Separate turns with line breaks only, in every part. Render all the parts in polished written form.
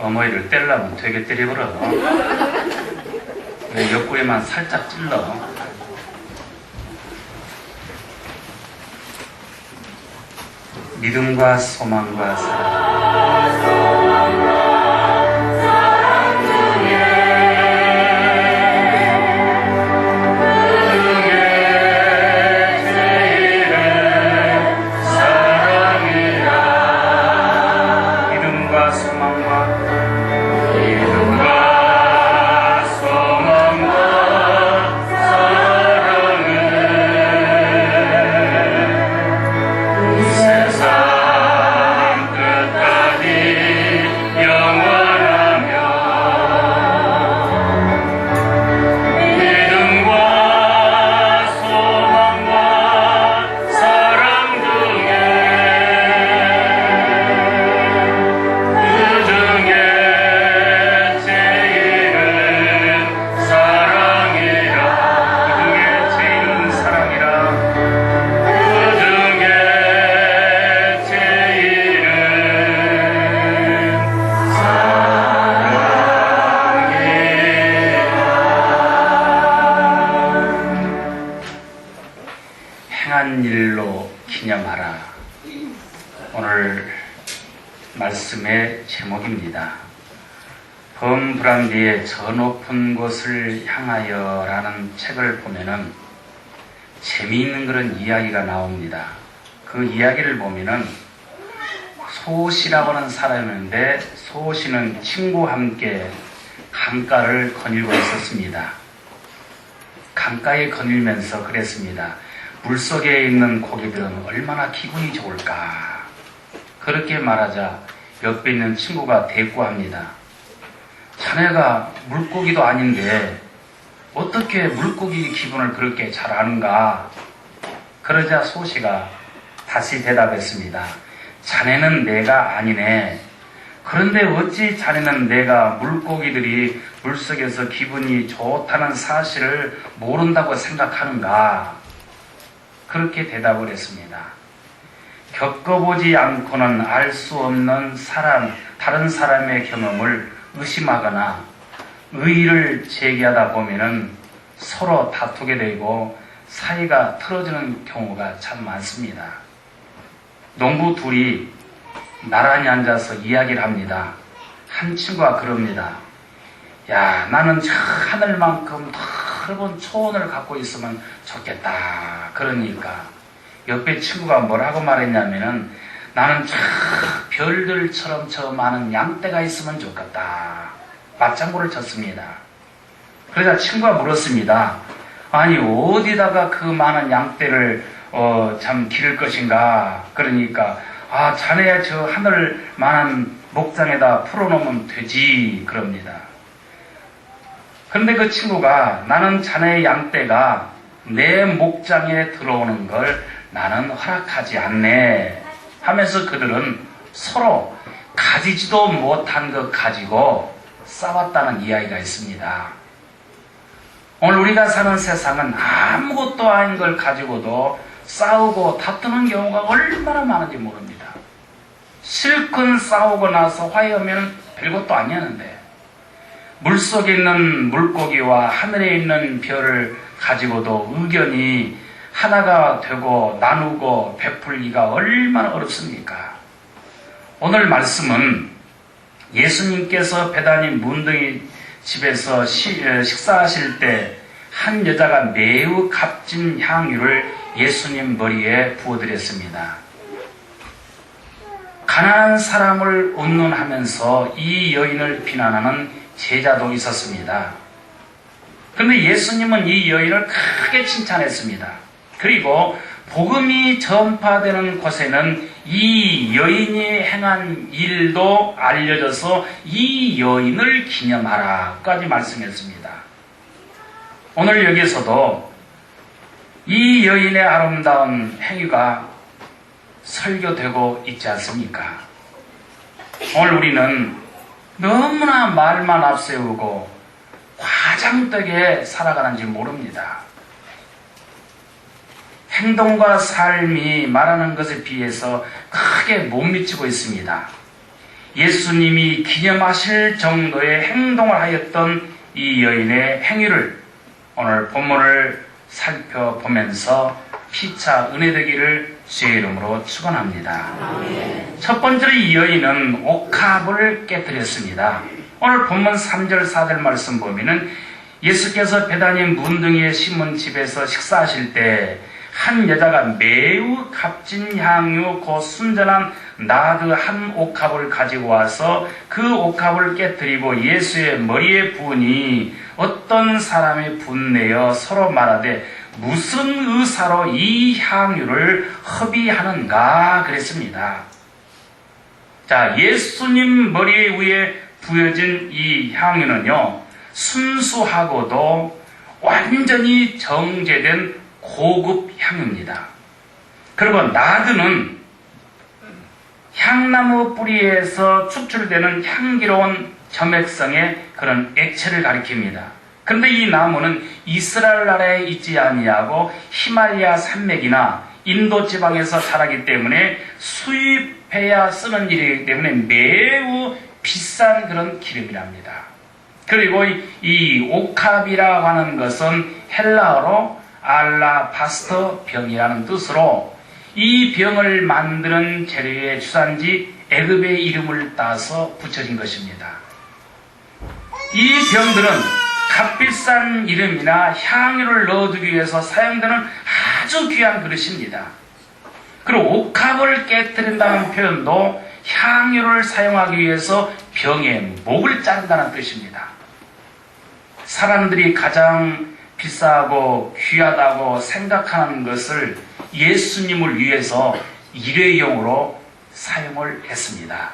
어머니를 때리려면 되게 때려버려. 내 옆구리만 살짝 찔러. 믿음과 소망과 사랑. 행한 일로 기념하라. 오늘 말씀의 제목입니다. 범브란디의 저 높은 곳을 향하여 라는 책을 보면은 재미있는 그런 이야기가 나옵니다. 그 이야기를 보면은 소시라고 하는 사람인데 소시는 친구와 함께 강가를 거닐고 있었습니다. 강가에 거닐면서 그랬습니다. 물속에 있는 고기들은 얼마나 기분이 좋을까. 그렇게 말하자 옆에 있는 친구가 대꾸합니다. 자네가 물고기도 아닌데 어떻게 물고기 기분을 그렇게 잘 아는가. 그러자 소시가 다시 대답했습니다. 자네는 내가 아니네. 그런데 어찌 자네는 내가 물고기들이 물속에서 기분이 좋다는 사실을 모른다고 생각하는가. 그렇게 대답을 했습니다. 겪어보지 않고는 알 수 없는 다른 사람의 경험을 의심하거나 의의를 제기하다 보면은 서로 다투게 되고 사이가 틀어지는 경우가 참 많습니다. 농부 둘이 나란히 앉아서 이야기를 합니다. 한 친구가 그럽니다. 야, 나는 저 하늘만큼 넓은 초원을 갖고 있으면 좋겠다. 그러니까 옆에 친구가 뭐라고 말했냐면은 나는 저 별들처럼 저 많은 양떼가 있으면 좋겠다. 맞장구를 쳤습니다. 그러자 친구가 물었습니다. 아니 어디다가 그 많은 양떼를 참 기를 것인가. 그러니까 자네 저 하늘 많은 목장에다 풀어놓으면 되지. 그럽니다. 그런데 그 친구가 나는 자네의 양떼가 내 목장에 들어오는 걸 나는 허락하지 않네 하면서 그들은 서로 가지지도 못한 것 가지고 싸웠다는 이야기가 있습니다. 오늘 우리가 사는 세상은 아무것도 아닌 걸 가지고도 싸우고 다투는 경우가 얼마나 많은지 모릅니다. 실컷 싸우고 나서 화해하면 별것도 아니었는데 물속에 있는 물고기와 하늘에 있는 별을 가지고도 의견이 하나가 되고 나누고 베풀기가 얼마나 어렵습니까? 오늘 말씀은 예수님께서 베다니 문둥이 집에서 식사하실 때 한 여자가 매우 값진 향유를 예수님 머리에 부어드렸습니다. 가난한 사람을 운운하면서 이 여인을 비난하는 제자도 있었습니다. 그런데 예수님은 이 여인을 크게 칭찬했습니다. 그리고 복음이 전파되는 곳에는 이 여인이 행한 일도 알려져서 이 여인을 기념하라까지 말씀했습니다. 오늘 여기서도 이 여인의 아름다운 행위가 설교되고 있지 않습니까? 오늘 우리는 너무나 말만 앞세우고 과장되게 살아가는지 모릅니다. 행동과 삶이 말하는 것에 비해서 크게 못 미치고 있습니다. 예수님이 기념하실 정도의 행동을 하였던 이 여인의 행위를 오늘 본문을 살펴보면서 피차 은혜되기를 주의 이름으로 축원합니다. 첫 번째로 이 여인은 옥합을 깨뜨렸습니다. 오늘 본문 3절 4절 말씀 보면은 예수께서 베다니 문둥이에 심은 집에서 식사하실 때 한 여자가 매우 값진 향유 곧 순전한 나드 한 옥합을 가지고 와서 그 옥합을 깨뜨리고 예수의 머리에 부으니 어떤 사람이 분내어 서로 말하되 무슨 의사로 이 향유를 허비하는가 그랬습니다. 자, 예수님 머리 위에 부여진 이 향유는요, 순수하고도 완전히 정제된 고급 향유입니다. 그리고 나드는 향나무 뿌리에서 축출되는 향기로운 점액성의 그런 액체를 가리킵니다. 그런데 이 나무는 이스라엘 나라에 있지 아니하고 히말라야 산맥이나 인도 지방에서 자라기 때문에 수입해야 쓰는 일이기 때문에 매우 비싼 그런 기름이랍니다. 그리고 이 옥합이라고 하는 것은 헬라어로 알라바스터 병이라는 뜻으로 이 병을 만드는 재료의 주산지 애굽의 이름을 따서 붙여진 것입니다. 이 병들은 값비싼 이름이나 향유를 넣어두기 위해서 사용되는 아주 귀한 그릇입니다. 그리고 옥합을 깨뜨린다는 표현도 향유를 사용하기 위해서 병의 목을 자른다는 뜻입니다. 사람들이 가장 비싸고 귀하다고 생각하는 것을 예수님을 위해서 일회용으로 사용을 했습니다.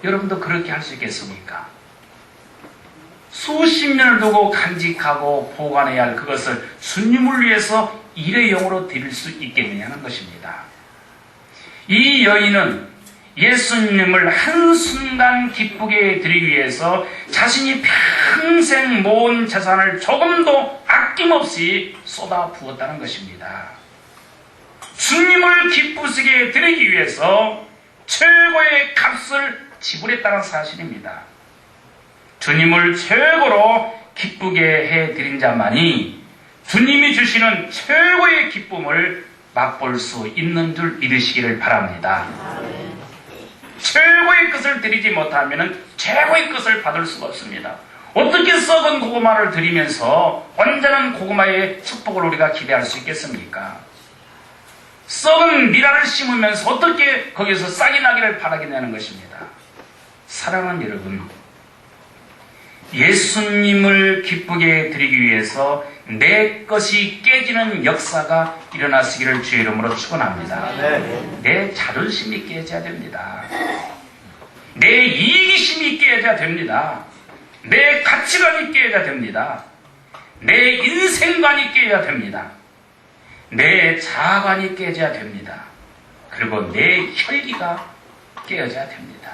여러분도 그렇게 할 수 있겠습니까? 수십 년을 두고 간직하고 보관해야 할 그것을 주님을 위해서 일회용으로 드릴 수 있겠느냐는 것입니다. 이 여인은 예수님을 한순간 기쁘게 드리기 위해서 자신이 평생 모은 재산을 조금도 아낌없이 쏟아 부었다는 것입니다. 주님을 기쁘시게 드리기 위해서 최고의 값을 지불했다는 사실입니다. 주님을 최고로 기쁘게 해드린 자만이 주님이 주시는 최고의 기쁨을 맛볼 수 있는 줄 믿으시기를 바랍니다. 최고의 것을 드리지 못하면 최고의 것을 받을 수가 없습니다. 어떻게 썩은 고구마를 드리면서 온전한 고구마의 축복을 우리가 기대할 수 있겠습니까? 썩은 미라를 심으면서 어떻게 거기서 싹이 나기를 바라겠냐는 것입니다. 사랑하는 여러분, 예수님을 기쁘게 드리기 위해서 내 것이 깨지는 역사가 일어나시기를 주의 이름으로 축원합니다. 내 자존심이 깨져야 됩니다. 내 이기심이 깨져야 됩니다. 내 가치관이 깨져야 됩니다. 내 인생관이 깨져야 됩니다. 내 자아관이 깨져야 됩니다. 그리고 내 혈기가 깨어져야 됩니다.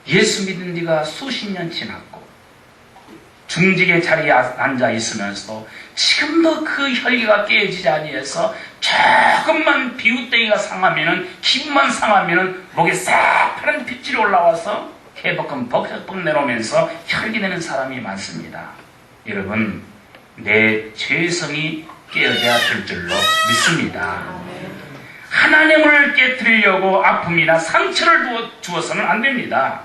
예수 믿은 지가 수십 년 지났고 중직의 자리에 앉아 있으면서도 지금도 그 혈기가 깨어지지 아니해서 조금만 비웃대기가 상하면은 기분만 상하면은 목에 새파란 핏줄이 올라와서 해복근 벅벅 내놓으면서 혈기 내는 사람이 많습니다. 여러분, 내 죄성이 깨어져야 될 줄로 믿습니다. 하나님을 깨뜨리려고 아픔이나 상처를 주어서는 안 됩니다.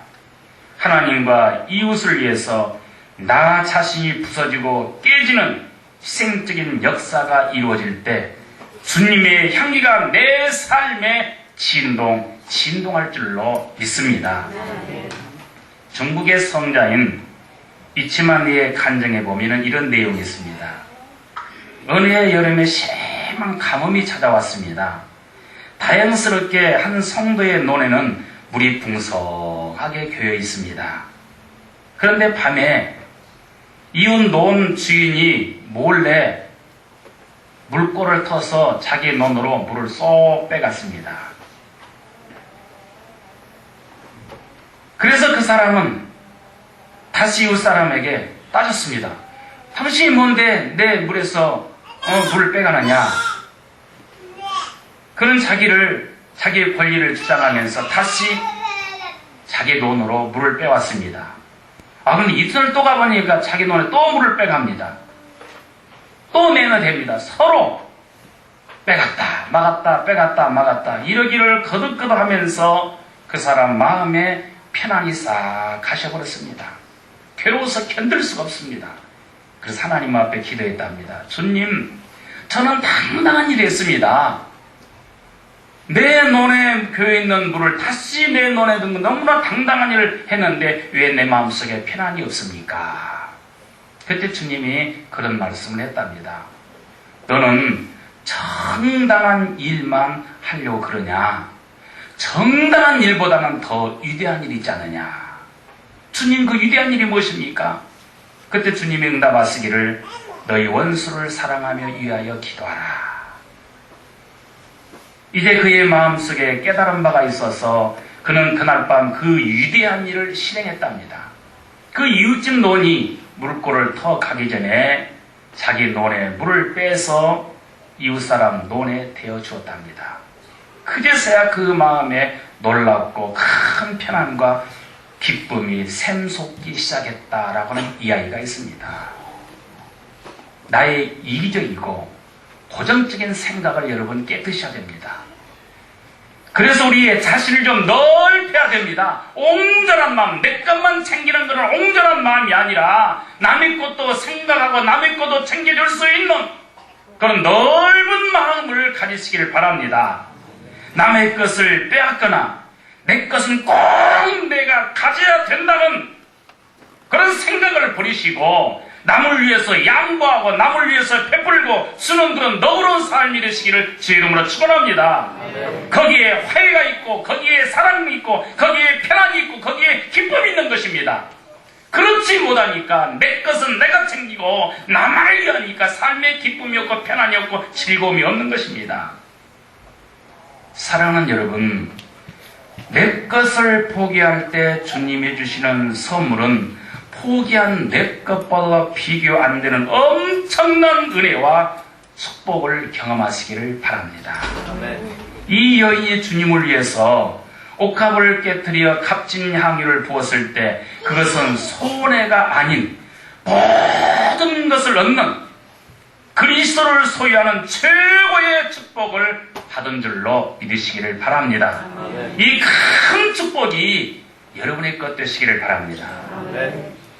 하나님과 이웃을 위해서 나 자신이 부서지고 깨지는 희생적인 역사가 이루어질 때 주님의 향기가 내 삶에 진동할 줄로 믿습니다. 중국의 성자인 이치만리의 간증에 보면 이런 내용이 있습니다. 어느 해 여름에 심한 가뭄이 찾아왔습니다. 다행스럽게 한 성도의 논에는 물이 풍성하게 고여 있습니다. 그런데 밤에 이웃 논 주인이 몰래 물꼬를 터서 자기 논으로 물을 쏙 빼갔습니다. 그래서 그 사람은 다시 이웃 사람에게 따졌습니다. 당신이 뭔데 내 물에서 물을 빼가느냐? 그는 자기의 권리를 주장하면서 다시 자기 돈으로 물을 빼왔습니다. 그런데 이틀 또 가보니까 자기 돈에 또 물을 빼갑니다. 또 매너됩니다. 서로 빼갔다 막았다 빼갔다 막았다 이러기를 거듭거듭 하면서 그 사람 마음에 편안히 싹 가셔버렸습니다. 괴로워서 견딜 수가 없습니다. 그래서 하나님 앞에 기도했답니다. 주님, 저는 당당한 일을 했습니다. 내 논에 교회에 있는 물을 다시 내 논에 든 너무나 당당한 일을 했는데 왜 내 마음속에 편안이 없습니까? 그때 주님이 그런 말씀을 했답니다. 너는 정당한 일만 하려고 그러냐? 정당한 일보다는 더 위대한 일이 있지 않느냐? 주님, 그 위대한 일이 무엇입니까? 그때 주님이 응답하시기를 너희 원수를 사랑하며 위하여 기도하라. 이제 그의 마음속에 깨달은 바가 있어서 그는 그날 밤 그 위대한 일을 실행했답니다. 그 이웃집 논이 물꼬를 터 가기 전에 자기 논에 물을 빼서 이웃사람 논에 대어 주었답니다. 그제서야 그 마음에 놀랍고 큰 편안과 기쁨이 샘솟기 시작했다라고 하는 이야기가 있습니다. 나의 이기적이고 고정적인 생각을 여러분 깨뜨셔야 됩니다. 그래서 우리의 자신을 좀 넓혀야 됩니다. 옹졸한 마음, 내 것만 챙기는 것은 옹졸한 마음이 아니라 남의 것도 생각하고 남의 것도 챙겨줄 수 있는 그런 넓은 마음을 가지시기를 바랍니다. 남의 것을 빼앗거나 내 것은 꼭 내가 가져야 된다는 그런 생각을 버리시고 남을 위해서 양보하고 남을 위해서 베풀고 쓰는 그런 너그러운 삶이 되시기를 주 이름으로 축원합니다. 거기에 화해가 있고 거기에 사랑이 있고 거기에 편안이 있고 거기에 기쁨이 있는 것입니다. 그렇지 못하니까 내 것은 내가 챙기고 나만을 위하니까 삶의 기쁨이 없고 편안이 없고 즐거움이 없는 것입니다. 사랑하는 여러분, 내 것을 포기할 때 주님이 주시는 선물은 포기한 내 것보다 비교 안 되는 엄청난 은혜와 축복을 경험하시기를 바랍니다. 이 여인이 주님을 위해서 옥합을 깨뜨려 값진 향유를 부었을 때 그것은 손해가 아닌 모든 것을 얻는 그리스도를 소유하는 최고의 축복을 받은 줄로 믿으시기를 바랍니다. 이 큰 축복이 여러분의 것 되시기를 바랍니다.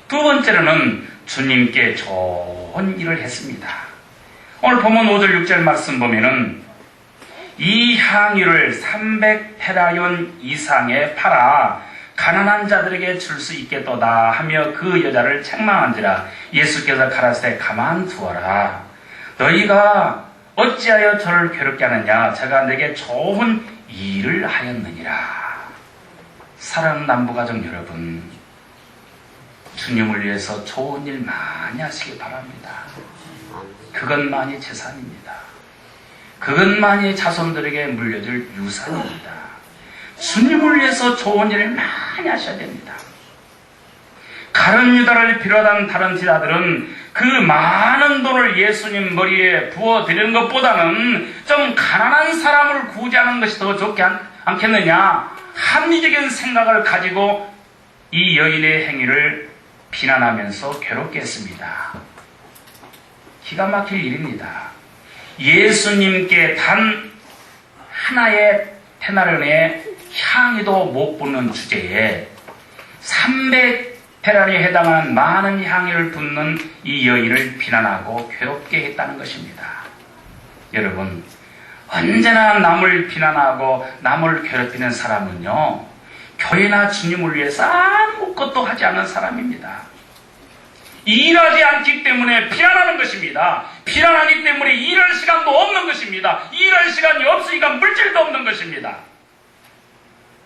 두 번째로는 주님께 좋은 일을 했습니다. 오늘 본문 5절 6절 말씀 보면은 이 향유를 300페라yon 이상에 팔아 가난한 자들에게 줄 수 있겠도다 하며 그 여자를 책망한지라. 예수께서 가라사대 가만두어라. 너희가 어찌하여 저를 괴롭게 하느냐? 제가 내게 좋은 일을 하였느니라. 사랑하는 남부가족 여러분, 주님을 위해서 좋은 일 많이 하시기 바랍니다. 그것만이 재산입니다. 그것만이 자손들에게 물려줄 유산입니다. 주님을 위해서 좋은 일을 많이 하셔야 됩니다. 가룟 유다를 비롯한 다른 제자들은 그 많은 돈을 예수님 머리에 부어드리는 것보다는 좀 가난한 사람을 구제하는 것이 더 좋지 않겠느냐, 합리적인 생각을 가지고 이 여인의 행위를 비난하면서 괴롭게 했습니다. 기가 막힐 일입니다. 예수님께 단 하나의 페나련의 향이도 못 붓는 주제에 300페라리에 해당하는 많은 향유를 붓는 이 여인을 비난하고 괴롭게 했다는 것입니다. 여러분, 언제나 남을 비난하고 남을 괴롭히는 사람은요, 교회나 주님을 위해서 아무것도 하지 않는 사람입니다. 일하지 않기 때문에 비난하는 것입니다. 비난하기 때문에 일할 시간도 없는 것입니다. 일할 시간이 없으니까 물질도 없는 것입니다.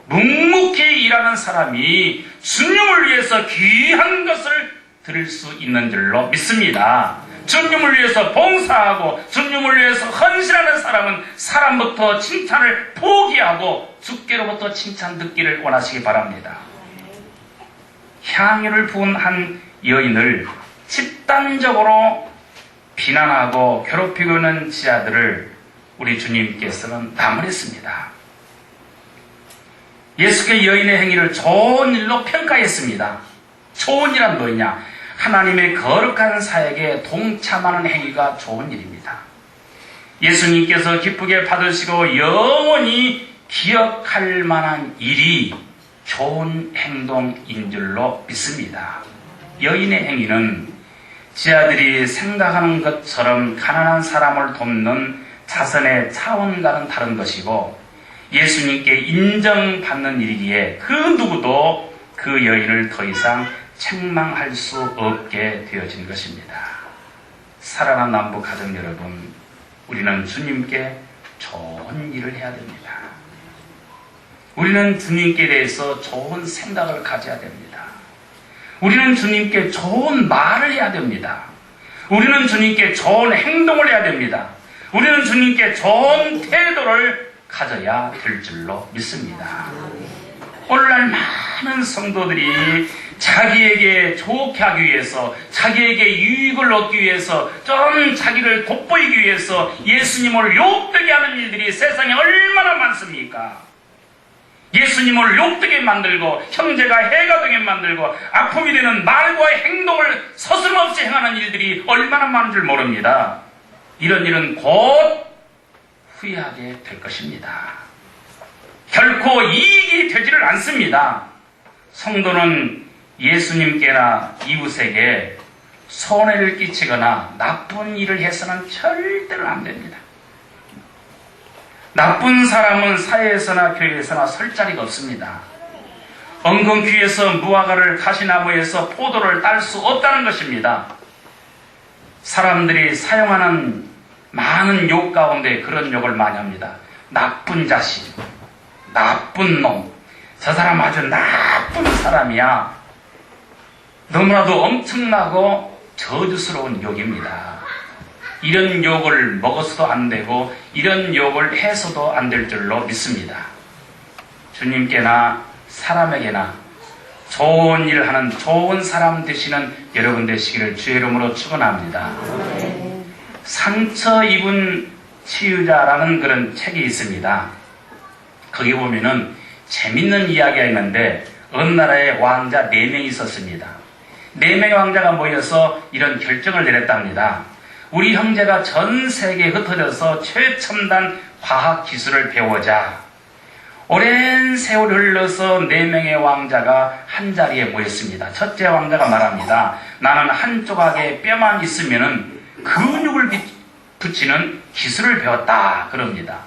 묵묵히 일하는 사람이 주님을 위해서 귀한 것을 드릴 수 있는 줄로 믿습니다. 주님을 위해서 봉사하고 주님을 위해서 헌신하는 사람은 사람부터 칭찬을 포기하고 주께로부터 칭찬 듣기를 원하시기 바랍니다. 향유를 부은 한 여인을 집단적으로 비난하고 괴롭히고 있는 지하들을 우리 주님께서는 나무랬습니다. 예수께 여인의 행위를 좋은 일로 평가했습니다. 좋은 일은 뭐냐? 하나님의 거룩한 사역에 동참하는 행위가 좋은 일입니다. 예수님께서 기쁘게 받으시고 영원히 기억할 만한 일이 좋은 행동인 줄로 믿습니다. 여인의 행위는 지 아들이 생각하는 것처럼 가난한 사람을 돕는 자선의 차원과는 다른 것이고 예수님께 인정받는 일이기에 그 누구도 그 여인을 더 이상 책망할 수 없게 되어진 것입니다. 사랑하는 남부 가정 여러분, 우리는 주님께 좋은 일을 해야 됩니다. 우리는 주님께 대해서 좋은 생각을 가져야 됩니다. 우리는 주님께 좋은 말을 해야 됩니다. 우리는 주님께 좋은 행동을 해야 됩니다. 우리는 주님께 좋은 태도를 가져야 될 줄로 믿습니다. 오늘날 많은 성도들이 자기에게 좋게 하기 위해서, 자기에게 유익을 얻기 위해서, 좀 자기를 돋보이기 위해서 예수님을 욕되게 하는 일들이 세상에 얼마나 많습니까? 예수님을 욕되게 만들고 형제가 해가 되게 만들고 아픔이 되는 말과 행동을 서슴없이 행하는 일들이 얼마나 많은 줄 모릅니다. 이런 일은 곧 후회하게 될 것입니다. 결코 이익이 되지를 않습니다. 성도는 예수님께나 이웃에게 손해를 끼치거나 나쁜 일을 해서는 절대로 안 됩니다. 나쁜 사람은 사회에서나 교회에서나 설 자리가 없습니다. 엉겅퀴에서 무화과를 가시나무에서 포도를 딸 수 없다는 것입니다. 사람들이 사용하는 많은 욕 가운데 그런 욕을 많이 합니다. 나쁜 자식, 나쁜 놈, 저 사람 아주 나쁜 사람이야. 너무나도 엄청나고 저주스러운 욕입니다. 이런 욕을 먹어서도 안 되고 이런 욕을 해서도 안 될 줄로 믿습니다. 주님께나 사람에게나 좋은 일을 하는 좋은 사람 되시는 여러분 되시기를 주의 이름으로 축원합니다. 상처 입은 치유자라는 그런 책이 있습니다. 거기 보면은 재밌는 이야기가 있는데 어느 나라에 왕자 4명이 있었습니다. 4명의 왕자가 모여서 이런 결정을 내렸답니다. 우리 형제가 전 세계에 흩어져서 최첨단 과학 기술을 배우자. 오랜 세월이 흘러서 4명의 왕자가 한자리에 모였습니다. 첫째 왕자가 말합니다. 나는 한 조각의 뼈만 있으면은 근육을 붙이는 기술을 배웠다. 그럽니다.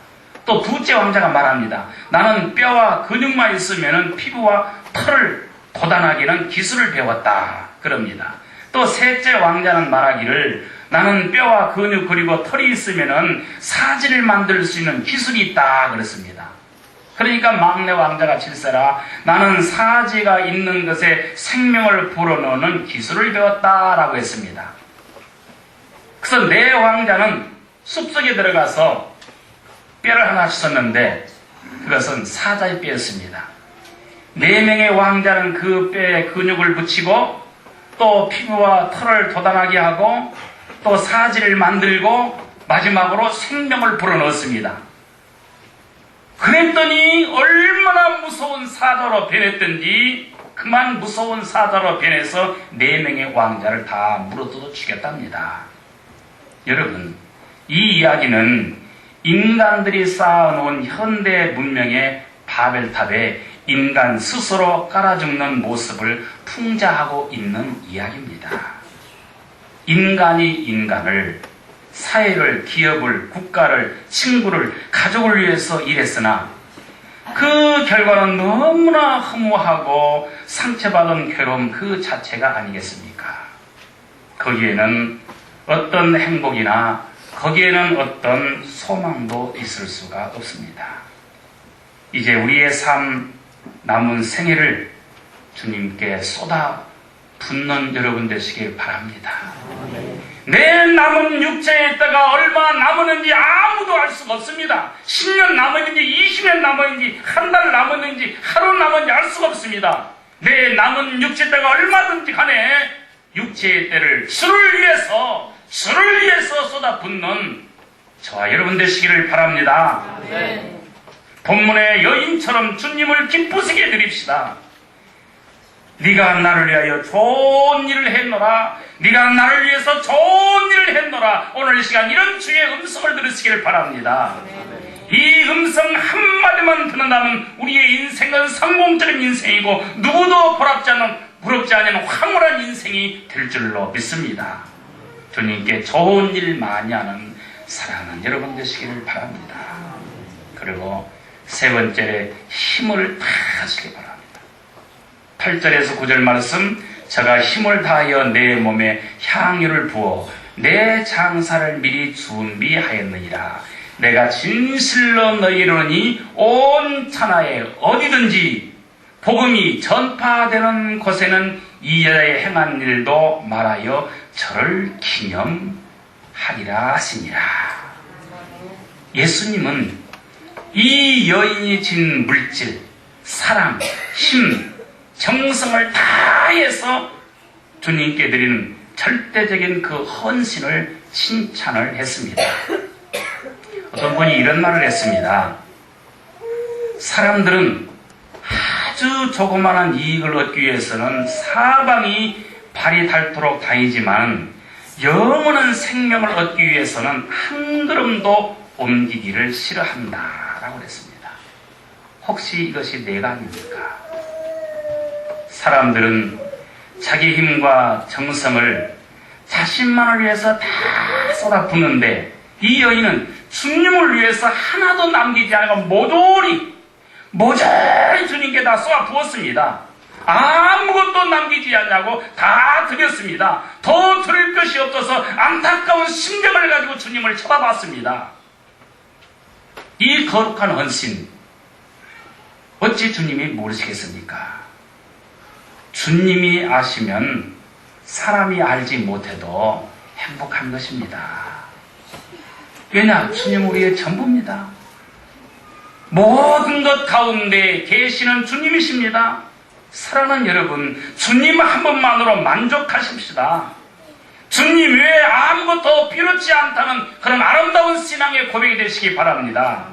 또 둘째 왕자가 말합니다. 나는 뼈와 근육만 있으면은 피부와 털을 돋아나게 하는 기술을 배웠다. 그럽니다. 또 셋째 왕자는 말하기를 나는 뼈와 근육 그리고 털이 있으면은 사지를 만들 수 있는 기술이 있다. 그랬습니다. 그러니까 막내 왕자가 질세라 나는 사지가 있는 것에 생명을 불어넣는 기술을 배웠다라고 했습니다. 그래서 4 왕자는 숲속에 들어가서 뼈를 하나씩 썼는데 그것은 사자의 뼈였습니다. 4명의 왕자는 그 뼈에 근육을 붙이고 또 피부와 털을 돋아나게 하고 또 사지를 만들고 마지막으로 생명을 불어넣었습니다. 그랬더니 얼마나 무서운 사자로 변했던지 그만 무서운 사자로 변해서 4명의 왕자를 다 물어뜯어 죽였답니다. 여러분, 이 이야기는 인간들이 쌓아놓은 현대 문명의 바벨탑에 인간 스스로 깔아 죽는 모습을 풍자하고 있는 이야기입니다. 인간이 인간을, 사회를, 기업을, 국가를, 친구를, 가족을 위해서 일했으나 그 결과는 너무나 허무하고 상처받은 괴로움 그 자체가 아니겠습니까? 거기에는 어떤 행복이나 거기에는 어떤 소망도 있을 수가 없습니다. 이제 우리의 삶 남은 생애를 주님께 쏟아 붓는 여러분 되시길 바랍니다. 내 남은 육체에 있다가 얼마 남았는지 아무도 알 수가 없습니다. 10년 남았는지 20년 남았는지 한 달 남았는지 하루 남았는지 알 수가 없습니다. 내 남은 육체에 있다가 얼마든지 간에 육체의 때를 주를 위해서 쏟아 붓는 저와 여러분 되시기를 바랍니다. 본문의 여인처럼 주님을 기쁘시게 드립시다. 네가 나를 위하여 좋은 일을 했노라. 네가 나를 위해서 좋은 일을 했노라. 오늘 이 시간 이런 주의 음성을 들으시길 바랍니다. 이 음성 한마디만 듣는다면 우리의 인생은 성공적인 인생이고 누구도 부럽지 않은 황홀한 인생이 될 줄로 믿습니다. 주님께 좋은 일 많이 하는 사랑하는 여러분 되시기를 바랍니다. 그리고 세 번째에 힘을 다하시기 바랍니다. 8절에서 9절 말씀, 저가 힘을 다하여 내 몸에 향유를 부어 내 장사를 미리 준비하였느니라. 내가 진실로 너희를 이르노니 온 천하에 어디든지 복음이 전파되는 곳에는 이 여자의 행한 일도 말하여 저를 기념하리라 하시니라. 예수님은 이 여인이 진 물질, 사랑, 힘, 정성을 다해서 주님께 드리는 절대적인 그 헌신을 칭찬을 했습니다. 어떤 분이 이런 말을 했습니다. 사람들은 아주 조그마한 이익을 얻기 위해서는 사방이 발이 닳도록 다니지만 영원한 생명을 얻기 위해서는 한 걸음도 옮기기를 싫어한다라고 그랬습니다. 혹시 이것이 내가 아닙니까? 사람들은 자기 힘과 정성을 자신만을 위해서 다 쏟아붓는데 이 여인은 주님을 위해서 하나도 남기지 않고 모조리 주님께 다 쏟아부었습니다. 아무것도 남기지 않냐고 다 드렸습니다. 더 드릴 것이 없어서 안타까운 심정을 가지고 주님을 쳐다봤습니다. 이 거룩한 헌신 어찌 주님이 모르시겠습니까? 주님이 아시면 사람이 알지 못해도 행복한 것입니다. 왜냐? 주님 우리의 전부입니다. 모든 것 가운데 계시는 주님이십니다. 사랑하는 여러분, 주님 한 번만으로 만족하십시다. 주님 외에 아무것도 필요치 않다는 그런 아름다운 신앙의 고백이 되시기 바랍니다.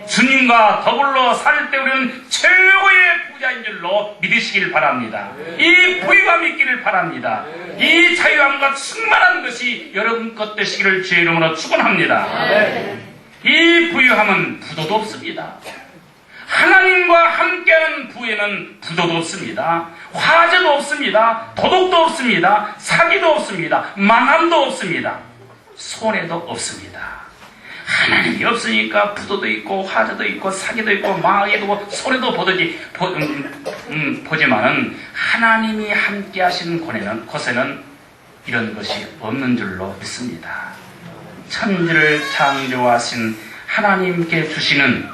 주님과 더불어 살 때 우리는 최고의 부자인 줄로 믿으시길 바랍니다. 이 부유함 있기를 바랍니다. 이 자유함과 충만한 것이 여러분 것 되시기를 주의 이름으로 축원합니다. 이 부유함은 부도도 없습니다. 하나님과 함께하는 부에는 부도도 없습니다. 화재도 없습니다. 도둑도 없습니다. 사기도 없습니다. 망함도 없습니다. 손해도 없습니다. 하나님이 없으니까 부도도 있고 화재도 있고 사기도 있고 망하게도 손해도 보지만은 하나님이 함께 하시는 곳에는 이런 것이 없는 줄로 믿습니다. 천지를 창조하신 하나님께 주시는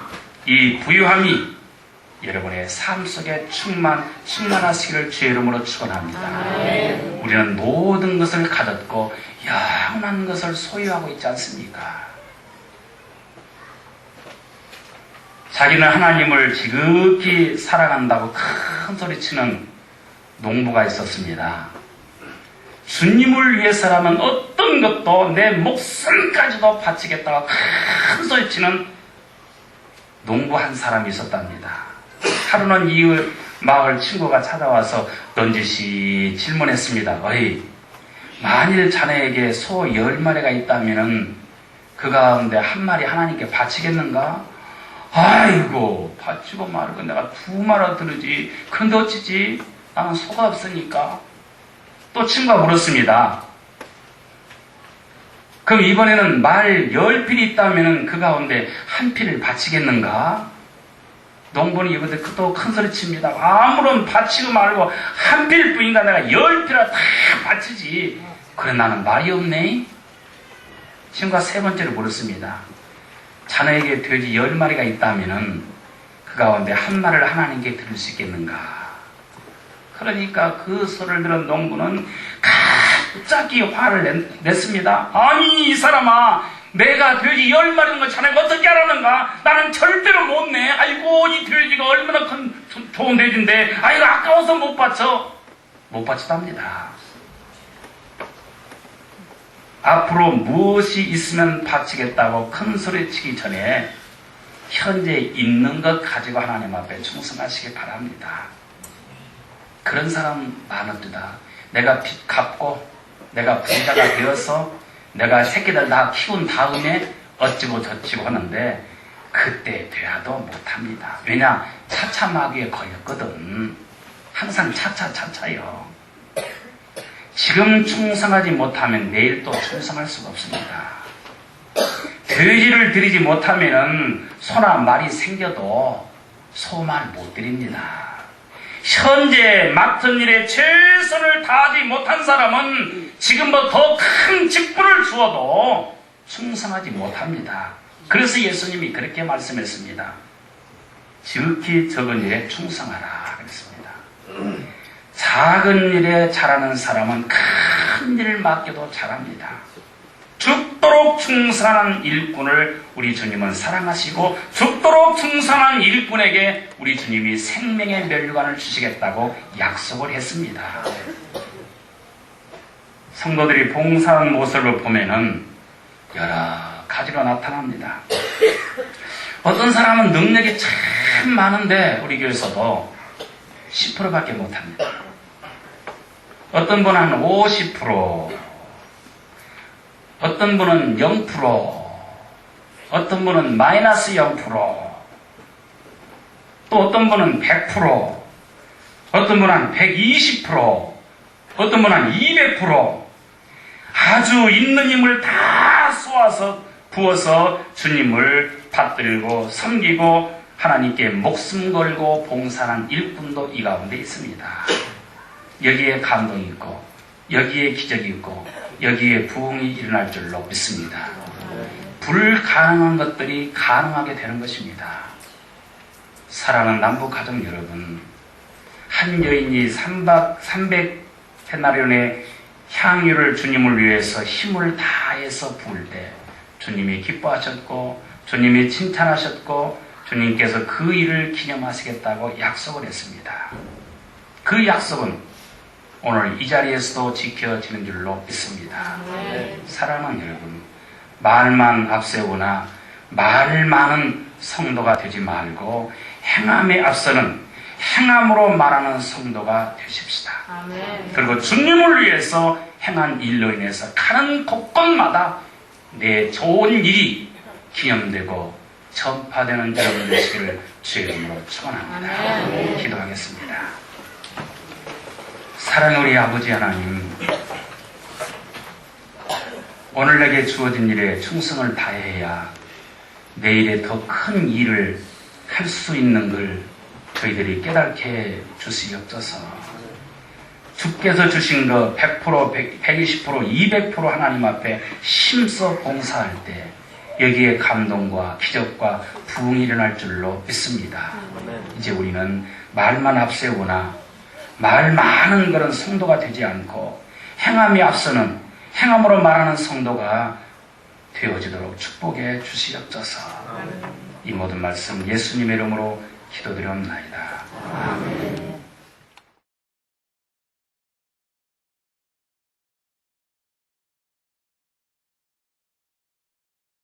이 부유함이 여러분의 삶 속에 충만하시기를 주의 이름으로 축원합니다. 우리는 모든 것을 가졌고 영원한 것을 소유하고 있지 않습니까? 자기는 하나님을 지극히 사랑한다고 큰 소리치는 농부가 있었습니다. 주님을 위해서라면 어떤 것도 내 목숨까지도 바치겠다고 큰 소리치는 농부 한 사람이 있었답니다. 하루는 이 마을 친구가 찾아와서 넌지시 질문했습니다. 어이, 만일 자네에게 소 10마리가 있다면 그 가운데 한 마리 하나님께 바치겠는가? 아이고, 바치고 말고 내가 2마리 들으지. 근데 어찌지? 나는 소가 없으니까. 또 친구가 물었습니다. 그럼 이번에는 말 10필이 있다면 그 가운데 한 필을 바치겠는가? 농부는 이번에 또 큰 소리 칩니다. 아무런 바치고 말고 한 필 뿐인가 내가 10필을 다 바치지. 그래 나는 말이 없네. 친구가 세 번째로 물었습니다. 자네에게 돼지 10마리가 있다면 그 가운데 한 마리를 하나님께 드릴 수 있겠는가? 그러니까 그 소리를 들은 농부는 갑자기 화를 냈습니다. 아니 이 사람아, 내가 돼지 10마리인 거 자네가 어떻게 알았는가? 나는 절대로 못 내. 아이고 이 돼지가 얼마나 큰 좋은 돼지인데 아이고 아까워서 못 바치답니다. 앞으로 무엇이 있으면 바치겠다고 큰 소리 치기 전에 현재 있는 것 가지고 하나님 앞에 충성하시기 바랍니다. 그런 사람 많습니다. 내가 빚 갚고 내가 부자가 되어서 내가 새끼들 다 키운 다음에 어찌고 저찌고 하는데 그때 돼야도 못합니다. 왜냐? 차차마귀에 걸렸거든. 항상 차차요. 지금 충성하지 못하면 내일 또 충성할 수가 없습니다. 돼지를 드리지 못하면 소나 말이 생겨도 소말 못 드립니다. 현재 맡은 일에 최선을 다하지 못한 사람은 지금 뭐 더 큰 직분을 주어도 충성하지 못합니다. 그래서 예수님이 그렇게 말씀했습니다. 지극히 적은 일에 충성하라 그랬습니다. 작은 일에 잘하는 사람은 큰 일을 맡겨도 잘합니다. 죽도록 충성하는 일꾼을 우리 주님은 사랑하시고 죽도록 충성한 일꾼에게 우리 주님이 생명의 면류관을 주시겠다고 약속을 했습니다. 성도들이 봉사하는 모습을 보면은 여러 가지로 나타납니다. 어떤 사람은 능력이 참 많은데 우리 교회에서도 10%밖에 못합니다. 어떤 분은 한 50%, 어떤 분은 0%, 어떤 분은 마이너스 0%, 또 어떤 분은 100%, 어떤 분은 한 120%, 어떤 분은 한 200%, 아주 있는 힘을 다 쏘아서 부어서 주님을 받들고 섬기고 하나님께 목숨 걸고 봉사하는 일꾼도 이 가운데 있습니다. 여기에 감동이 있고 여기에 기적이 있고 여기에 부흥이 일어날 줄로 믿습니다. 불가능한 것들이 가능하게 되는 것입니다. 사랑하는 남북가족 여러분, 한 여인이 300데나리온의 향유를 주님을 위해서 힘을 다해서 부을 때 주님이 기뻐하셨고 주님이 칭찬하셨고 주님께서 그 일을 기념하시겠다고 약속을 했습니다. 그 약속은 오늘 이 자리에서도 지켜지는 줄로 믿습니다. 사랑하는 여러분, 말만 앞세우나 말 많은 성도가 되지 말고 행함에 앞서는 행함으로 말하는 성도가 되십시다. 아멘. 그리고 주님을 위해서 행한 일로 인해서 가는 곳곳마다 내 좋은 일이 기념되고 전파되는 여러분 되시기를 주의 이름으로 축원합니다. 아멘. 기도하겠습니다. 사랑의 우리 아버지 하나님, 오늘 내게 주어진 일에 충성을 다해야 내일에 더 큰 일을 할 수 있는 걸 저희들이 깨닫게 주시옵소서. 주께서 주신 거 100%, 120%, 200% 하나님 앞에 힘써 봉사할 때 여기에 감동과 기적과 부흥이 일어날 줄로 믿습니다. 이제 우리는 말만 앞세우나 말 많은 그런 성도가 되지 않고 행함이 앞서는 행함으로 말하는 성도가 되어지도록 축복해 주시옵소서. 이 모든 말씀 예수님의 이름으로 기도드리옵나이다. 아멘.